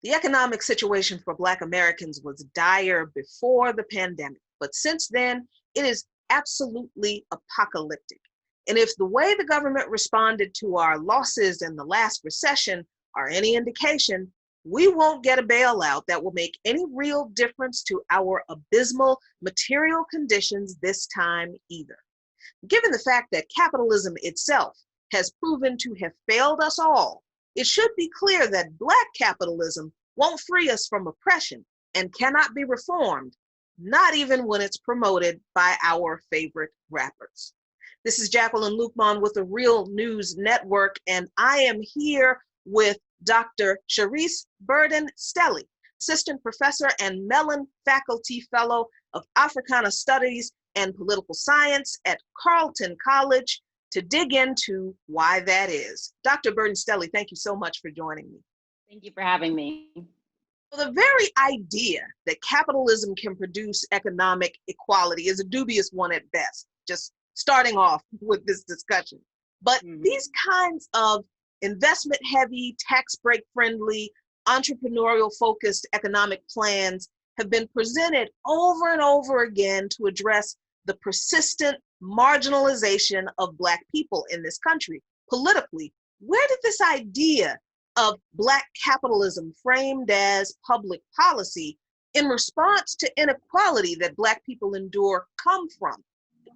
The economic situation for Black Americans was dire before the pandemic, but since then, it is absolutely apocalyptic. And if the way the government responded to our losses in the last recession are any indication, we won't get a bailout that will make any real difference to our abysmal material conditions this time either. Given the fact that capitalism itself has proven to have failed us all, it should be clear that Black capitalism won't free us from oppression and cannot be reformed, not even when it's promoted by our favorite rappers. This is Jacqueline Luqman with the Real News Network, and I am here with Dr. Sharice Burden-Stelly, Assistant Professor and Mellon Faculty Fellow of Africana Studies and Political Science at Carleton College, to dig into why that is. Dr. Burden-Stelly, thank you so much for joining me. Thank you for having me. The very idea that capitalism can produce economic equality is a dubious one at best, just starting off with this discussion. But these kinds of investment-heavy, tax break-friendly, entrepreneurial-focused economic plans have been presented over and over again to address the persistent marginalization of Black people in this country. Politically, where did this idea of Black capitalism framed as public policy in response to inequality that Black people endure come from?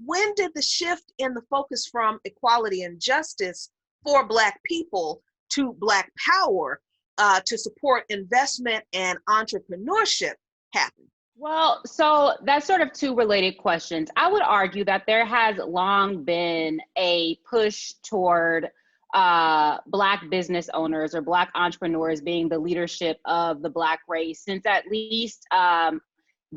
When did the shift in the focus from equality and justice for Black people to Black power to support investment and entrepreneurship happen? Well, so that's sort of two related questions. I would argue that there has long been a push toward Black business owners or Black entrepreneurs being the leadership of the Black race since at least the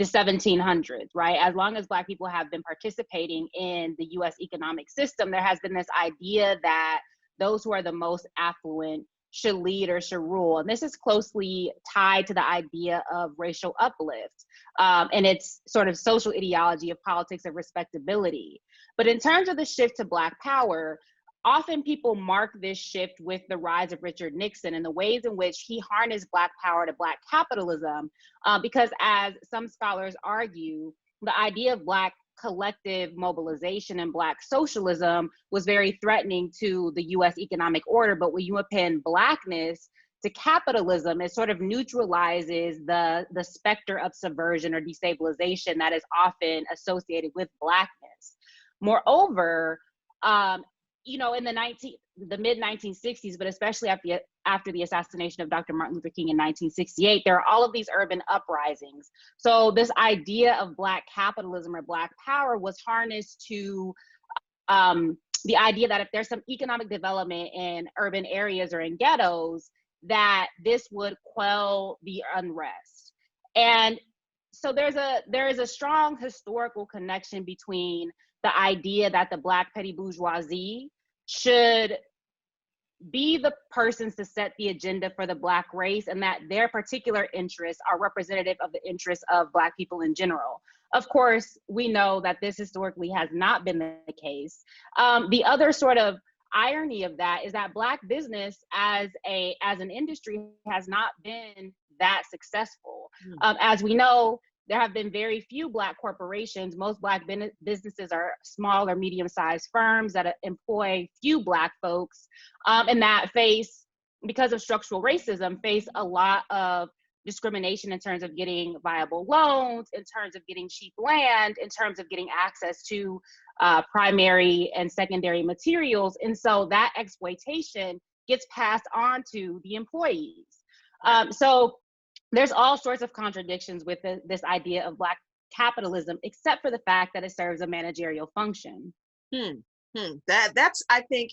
1700s, right? As long as Black people have been participating in the US economic system, there has been this idea that those who are the most affluent should lead or should rule. And this is closely tied to the idea of racial uplift and its sort of social ideology of politics of respectability. But in terms of the shift to Black power, often people mark this shift with the rise of Richard Nixon and the ways in which he harnessed Black power to Black capitalism, because as some scholars argue, the idea of Black collective mobilization and Black socialism was very threatening to the US economic order. But when you append Blackness to capitalism, it sort of neutralizes the specter of subversion or destabilization that is often associated with Blackness. Moreover, you know, in the mid 1960s, but especially after the assassination of Dr. Martin Luther King in 1968, there are all of these urban uprisings. So this idea of Black capitalism or Black power was harnessed to the idea that if there's some economic development in urban areas or in ghettos, that this would quell the unrest. And so there is a strong historical connection between the idea that the Black petty bourgeoisie should be the persons to set the agenda for the Black race and that their particular interests are representative of the interests of Black people in general. Of course, we know that this historically has not been the case. The other sort of irony of that is that Black business as an industry has not been that successful. As we know, there have been very few Black corporations. Most Black businesses are small or medium-sized firms that employ few Black folks and that face, because of structural racism, face a lot of discrimination in terms of getting viable loans, in terms of getting cheap land, in terms of getting access to primary and secondary materials. And so that exploitation gets passed on to the employees. So there's all sorts of contradictions with this idea of Black capitalism, except for the fact that it serves a managerial function. That's, I think,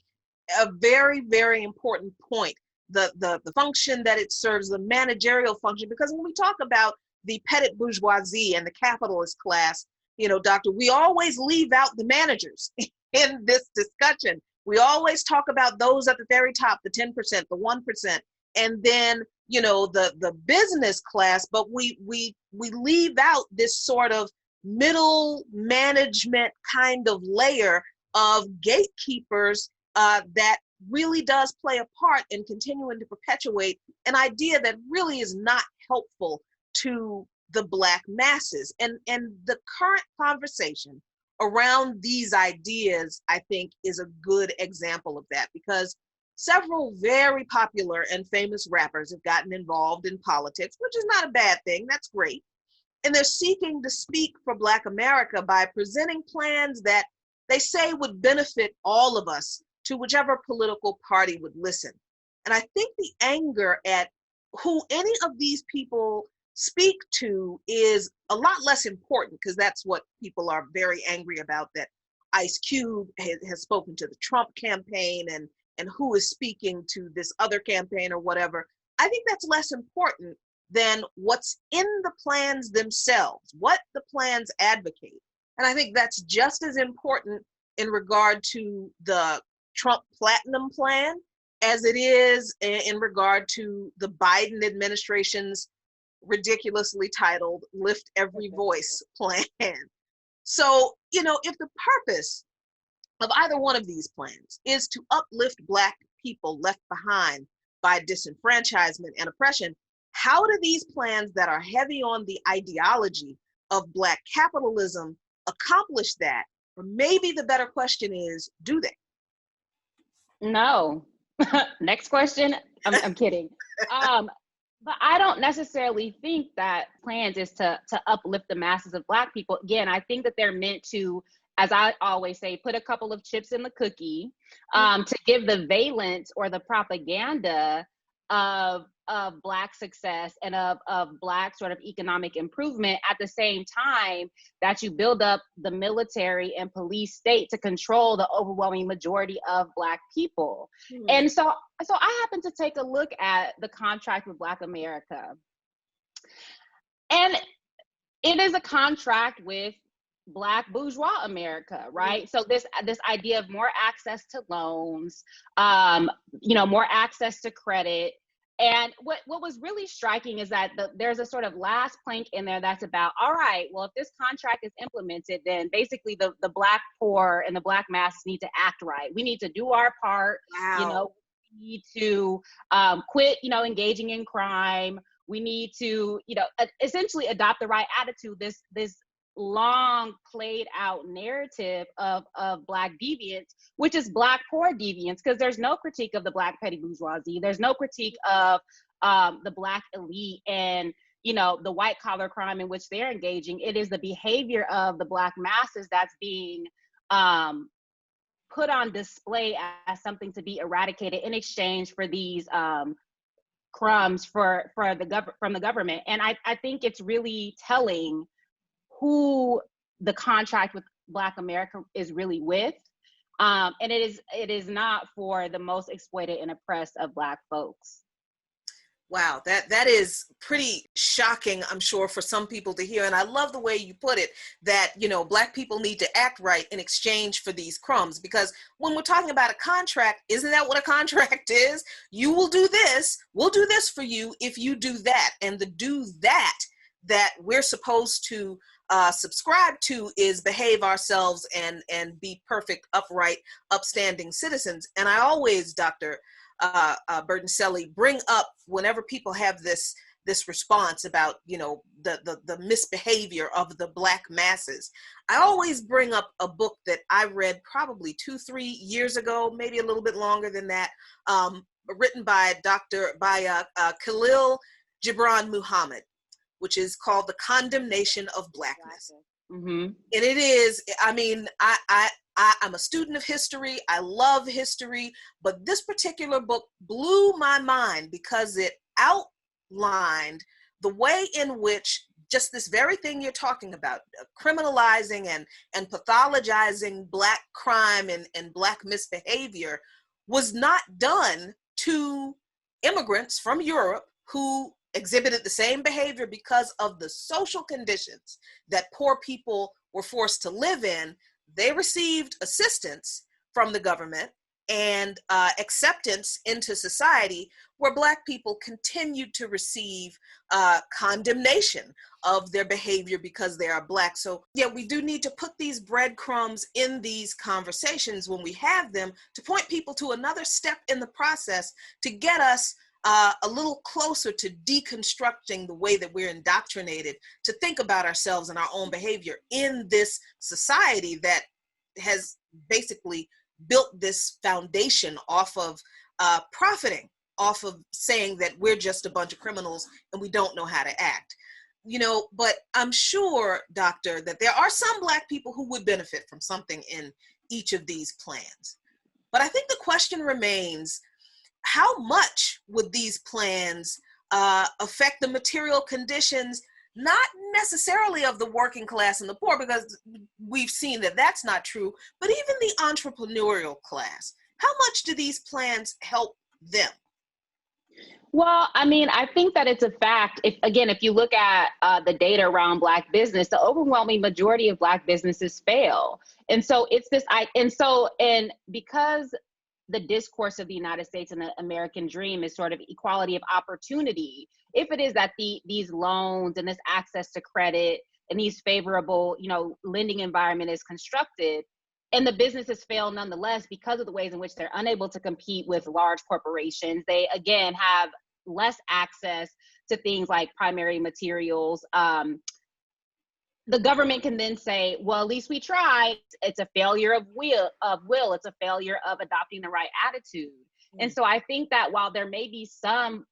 a very, very important point. The function that it serves, the managerial function, because when we talk about the petty bourgeoisie and the capitalist class, you know, doctor, we always leave out the managers in this discussion. We always talk about those at the very top, the 10%, the 1%, and then, you know, the business class, but we leave out this sort of middle management kind of layer of gatekeepers that really does play a part in continuing to perpetuate an idea that really is not helpful to the Black masses. And the current conversation around these ideas, I think, is a good example of that, because several very popular and famous rappers have gotten involved in politics, which is not a bad thing. That's great. And they're seeking to speak for Black America by presenting plans that they say would benefit all of us, to whichever political party would listen. And I think the anger at who any of these people speak to is a lot less important, because that's what people are very angry about, that Ice Cube has spoken to the Trump campaign, and who is speaking to this other campaign or whatever. I think that's less important than what's in the plans themselves, what the plans advocate. And I think that's just as important in regard to the Trump Platinum Plan as it is in regard to the Biden administration's ridiculously titled Lift Every Voice plan. So, if the purpose of either one of these plans is to uplift Black people left behind by disenfranchisement and oppression, how do these plans that are heavy on the ideology of Black capitalism accomplish that? Or maybe the better question is, do they? No. Next question. I'm kidding. But I don't necessarily think that plans is to uplift the masses of Black people. Again, I think that they're meant to, as I always say, put a couple of chips in the cookie, to give the valence or the propaganda of Black success and of Black sort of economic improvement, at the same time that you build up the military and police state to control the overwhelming majority of Black people. And so I happen to take a look at the contract with Black America. And it is a contract with Black bourgeois America, right? So this idea of more access to loans, more access to credit. And what was really striking is that there's a sort of last plank in there that's about, all right, well, if this contract is implemented, then basically the Black poor and the Black masses need to act right. We need to do our part. Wow. We need to quit, engaging in crime. We need to, essentially adopt the right attitude. This long played out narrative of Black deviance, which is Black poor deviance, because there's no critique of the Black petty bourgeoisie. There's no critique of the Black elite and, the white collar crime in which they're engaging. It is the behavior of the Black masses that's being put on display as something to be eradicated in exchange for these crumbs from the government. And I think it's really telling who the contract with Black America is really with. And it is not for the most exploited and oppressed of Black folks. Wow, that is pretty shocking, I'm sure, for some people to hear. And I love the way you put it, that, Black people need to act right in exchange for these crumbs. Because when we're talking about a contract, isn't that what a contract is? You will do this, we'll do this for you if you do that. And the do that we're supposed to subscribe to is behave ourselves and be perfect, upright, upstanding citizens. And I always, Dr. Burton-Selly, bring up, whenever people have this response about, the misbehavior of the Black masses, I always bring up a book that I read probably 2-3 years ago, maybe a little bit longer than that, written by Khalil Gibran Muhammad, which is called The Condemnation of Blackness. Mm-hmm. And it is, I'm a student of history. I love history, but this particular book blew my mind because it outlined the way in which just this very thing you're talking about, criminalizing and pathologizing Black crime and Black misbehavior, was not done to immigrants from Europe who exhibited the same behavior because of the social conditions that poor people were forced to live in. They received assistance from the government, and acceptance into society, where Black people continued to receive condemnation of their behavior because they are Black. So yeah, we do need to put these breadcrumbs in these conversations when we have them, to point people to another step in the process to get us a little closer to deconstructing the way that we're indoctrinated to think about ourselves and our own behavior in this society that has basically built this foundation off of profiting off of saying that we're just a bunch of criminals and we don't know how to act. But I'm sure, Doctor, that there are some Black people who would benefit from something in each of these plans. But I think the question remains, how much would these plans affect the material conditions, not necessarily of the working class and the poor, because we've seen that that's not true, but even the entrepreneurial class? How much do these plans help them? Well, I mean, I think that it's a fact. If you look at the data around Black business, the overwhelming majority of Black businesses fail. And so and because the discourse of the United States and the American dream is sort of equality of opportunity, if it is that these loans and this access to credit and these favorable, lending environment is constructed, and the businesses fail nonetheless because of the ways in which they're unable to compete with large corporations. They, again, have less access to things like primary materials. The government can then say, well, at least we tried. It's a failure of will. It's a failure of adopting the right attitude. And so I think that while there may be some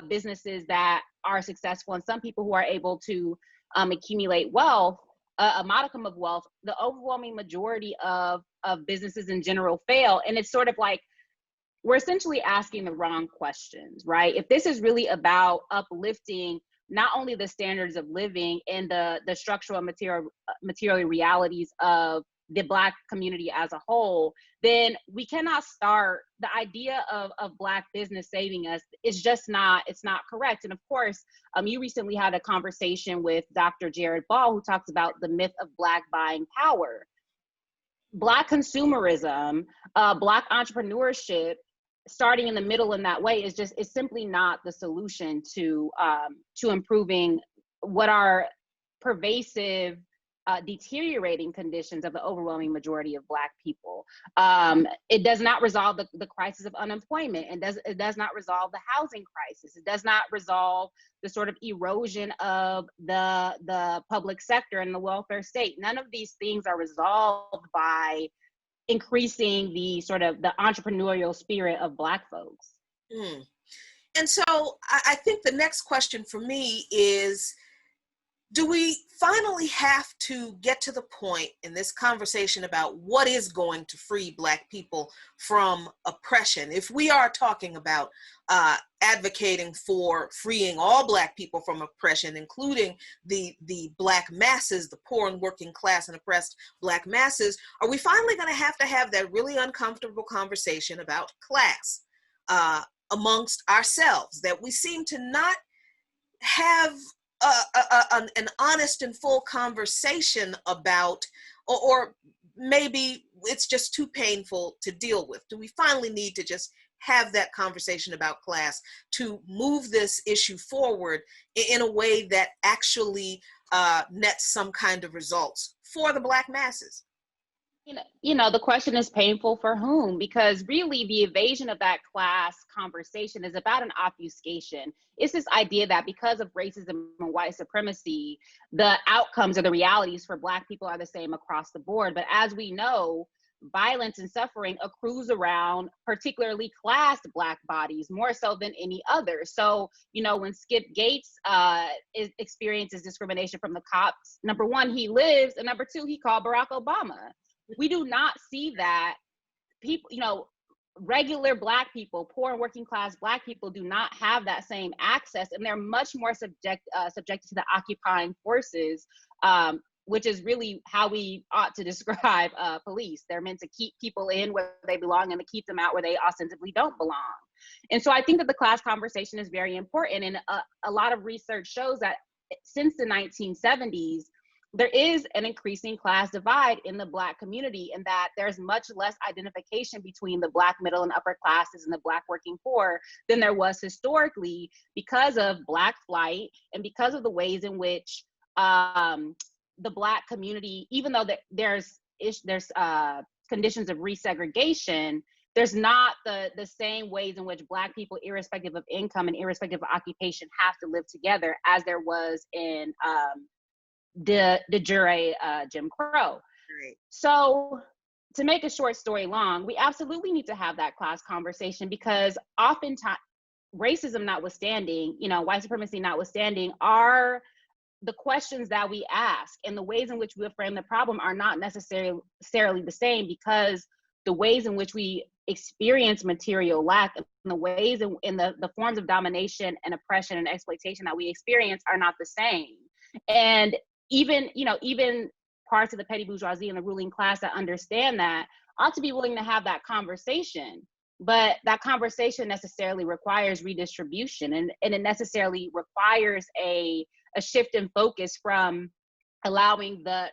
businesses that are successful and some people who are able to accumulate wealth, a modicum of wealth, the overwhelming majority of businesses in general fail. And it's sort of like, we're essentially asking the wrong questions, right? If this is really about uplifting not only the standards of living and the structural and material realities of the Black community as a whole, then we cannot start the idea of Black business saving us. It's not correct. And of course, you recently had a conversation with Dr. Jared Ball, who talks about the myth of Black buying power. Black consumerism, Black entrepreneurship, starting in the middle in that way is simply not the solution to improving what are pervasive, deteriorating conditions of the overwhelming majority of Black people. It does not resolve the crisis of unemployment, and it does not resolve the housing crisis. It does not resolve the sort of erosion of the public sector and the welfare state. None of these things are resolved by increasing the sort of the entrepreneurial spirit of Black folks. And so I think the next question for me is, do we finally have to get to the point in this conversation about what is going to free Black people from oppression? If we are talking about advocating for freeing all Black people from oppression, including the Black masses, the poor and working class and oppressed Black masses, are we finally going to have that really uncomfortable conversation about class amongst ourselves, that we seem to not have an honest and full conversation about, or maybe it's just too painful to deal with? Do we finally need to just have that conversation about class to move this issue forward in a way that actually nets some kind of results for the Black masses? The question is painful for whom? Because really the evasion of that class conversation is about an obfuscation. It's this idea that because of racism and white supremacy, the outcomes or the realities for Black people are the same across the board. But as we know, violence and suffering accrues around particularly classed Black bodies more so than any other. So, when Skip Gates experiences discrimination from the cops, number one, he lives, and number two, he called Barack Obama. We do not see that people, regular Black people, poor and working class Black people do not have that same access, and they're much more subjected to the occupying forces, which is really how we ought to describe police. They're meant to keep people in where they belong and to keep them out where they ostensibly don't belong. And so I think that the class conversation is very important, and a lot of research shows that since the 1970s, there is an increasing class divide in the Black community, and that there's much less identification between the Black middle and upper classes and the Black working poor than there was historically, because of Black flight and because of the ways in which the Black community, even though there's conditions of resegregation, there's not the same ways in which Black people, irrespective of income and irrespective of occupation, have to live together as there was in de jure Jim Crow. Right. So to make a short story long, we absolutely need to have that class conversation, because oftentimes, racism notwithstanding, white supremacy notwithstanding, are the questions that we ask and the ways in which we frame the problem are not necessarily the same, because the ways in which we experience material lack and the ways in the forms of domination and oppression and exploitation that we experience are not the same. And even parts of the petty bourgeoisie and the ruling class that understand that ought to be willing to have that conversation. But that conversation necessarily requires redistribution, and it necessarily requires a shift in focus from allowing the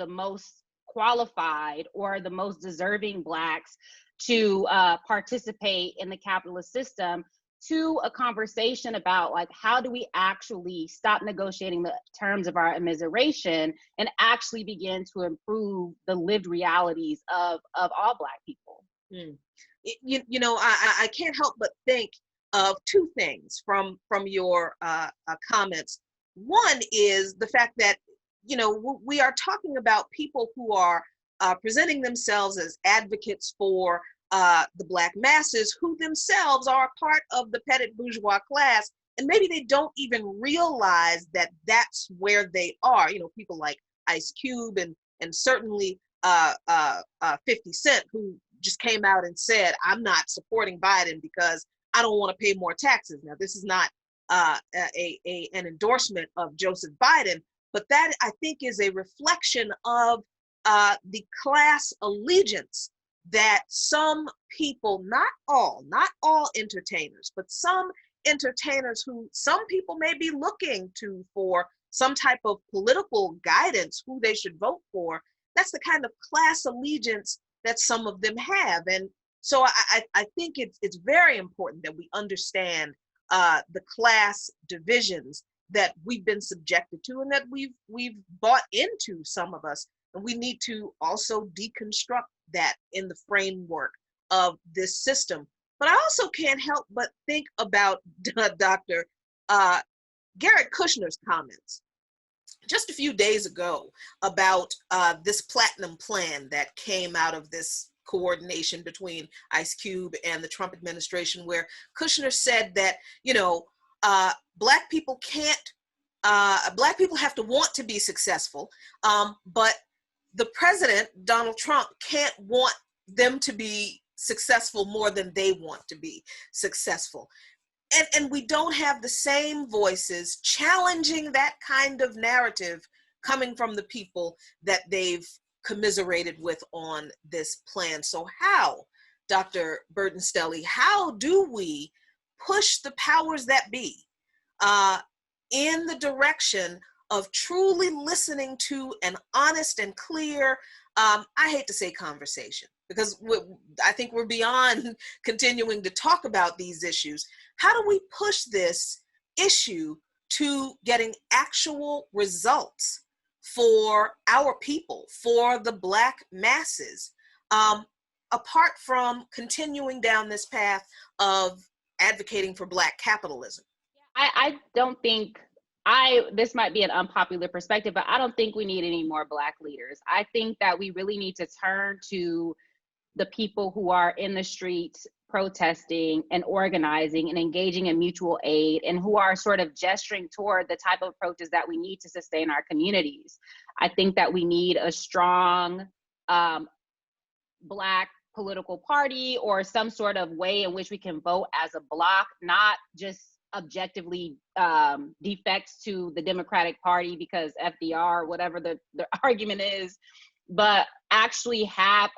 most qualified or the most deserving Blacks to participate in the capitalist system, to a conversation about, like, how do we actually stop negotiating the terms of our immiseration and actually begin to improve the lived realities of all Black people. I can't help but think of two things from your comments. One is the fact that we are talking about people who are presenting themselves as advocates for the Black masses, who themselves are part of the petty bourgeois class, and maybe they don't even realize that that's where they are. People like Ice Cube and certainly 50 Cent, who just came out and said, I'm not supporting Biden because I don't want to pay more taxes. Now, this is not an endorsement of Joseph Biden, but that, I think, is a reflection of the class allegiance that some people, not all entertainers, but some entertainers who some people may be looking to for some type of political guidance, who they should vote for. That's the kind of class allegiance that some of them have. And so I think it's very important that we understand the class divisions that we've been subjected to and that we've bought into, some of us. And we need to also deconstruct that in the framework of this system. But I also can't help but think about Dr. Garrett Kushner's comments just a few days ago about this platinum plan that came out of this coordination between Ice Cube and the Trump administration, where Kushner said that, Black people have to want to be successful, but the president, Donald Trump, can't want them to be successful more than they want to be successful. And we don't have the same voices challenging that kind of narrative coming from the people that they've commiserated with on this plan. So how, Dr. Burton-Stelly, how do we push the powers that be in the direction of truly listening to an honest and clear, I hate to say conversation, because I think we're beyond continuing to talk about these issues. How do we push this issue to getting actual results for our people, for the Black masses, apart from continuing down this path of advocating for Black capitalism? I don't think, this might be an unpopular perspective, but I don't think we need any more Black leaders. I think that we really need to turn to the people who are in the streets protesting and organizing and engaging in mutual aid, and who are sort of gesturing toward the type of approaches that we need to sustain our communities. I think that we need a strong Black political party, or some sort of way in which we can vote as a block, not just objectively defects to the Democratic Party because FDR, whatever the argument is, but actually have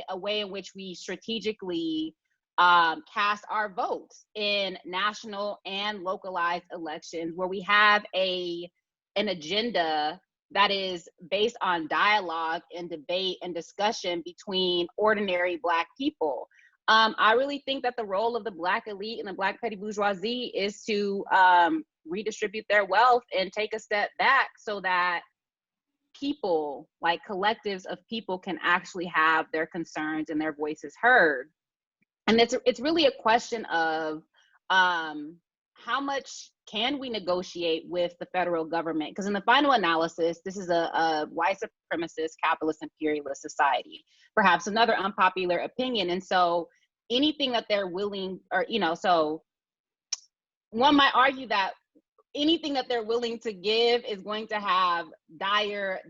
a way in which we strategically cast our votes in national and localized elections, where we have an agenda that is based on dialogue and debate and discussion between ordinary Black people. I really think that the role of the Black elite and the Black petty bourgeoisie is to redistribute their wealth and take a step back so that people, like collectives of people, can actually have their concerns and their voices heard. And it's really a question of how much can we negotiate with the federal government? Because in the final analysis, this is a white supremacist, capitalist, imperialist society, perhaps another unpopular opinion. And so anything that they're willing, or, you know, so one might argue that anything that they're willing to give is going to have dire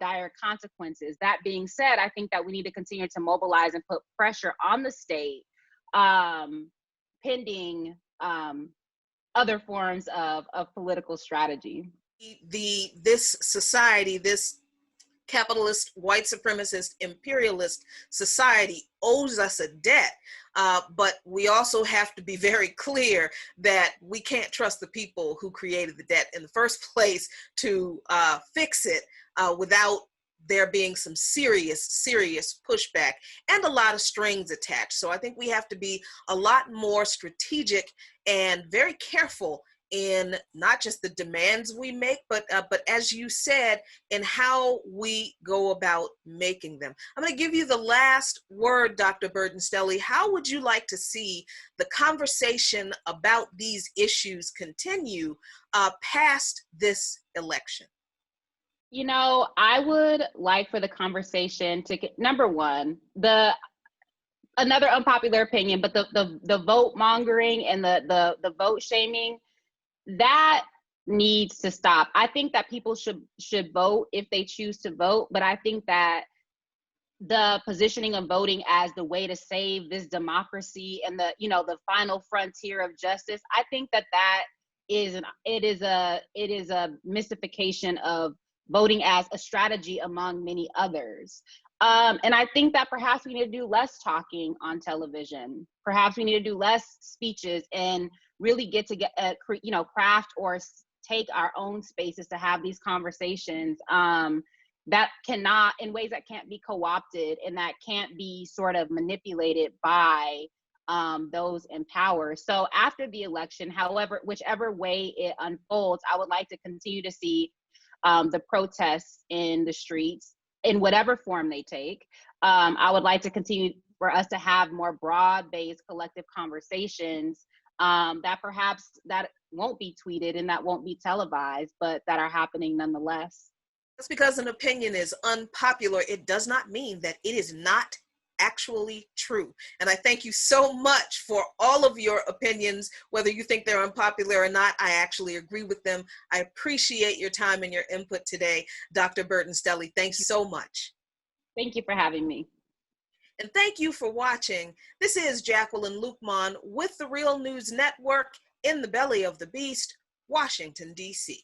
consequences. That being said, I think that we need to continue to mobilize and put pressure on the state, pending other forms of political strategy. This society, this capitalist, white supremacist, imperialist society owes us a debt. But we also have to be very clear that we can't trust the people who created the debt in the first place to fix it without there being some serious pushback and a lot of strings attached. So I think we have to be a lot more strategic and very careful in not just the demands we make, but as you said, in how we go about making them. I'm going to give you the last word, Dr. Burton-Stelly. How would you like to see the conversation about these issues continue past this election? You know, I would like for the conversation to get, number one, another unpopular opinion, but the vote mongering and the vote shaming, that needs to stop. I think that people should vote if they choose to vote, but I think that the positioning of voting as the way to save this democracy and the final frontier of justice, I think that is a mystification of voting as a strategy among many others. And I think that perhaps we need to do less talking on television. Perhaps we need to do less speeches and really craft or take our own spaces to have these conversations that cannot, in ways that can't be co-opted and that can't be sort of manipulated by those in power. So after the election, whichever way it unfolds, I would like to continue to see the protests in the streets in whatever form they take. I would like to continue for us to have more broad-based collective conversations that perhaps that won't be tweeted and that won't be televised, but that are happening nonetheless. Just because an opinion is unpopular, it does not mean that it is not actually true. And I thank you so much for all of your opinions, whether you think they're unpopular or not. I actually agree with them. I appreciate your time and your input today, Dr. Burton-Stelly. Thank you so much. Thank you for having me. And thank you for watching. This is Jacqueline Luqman with the Real News Network in the belly of the beast, Washington, D.C.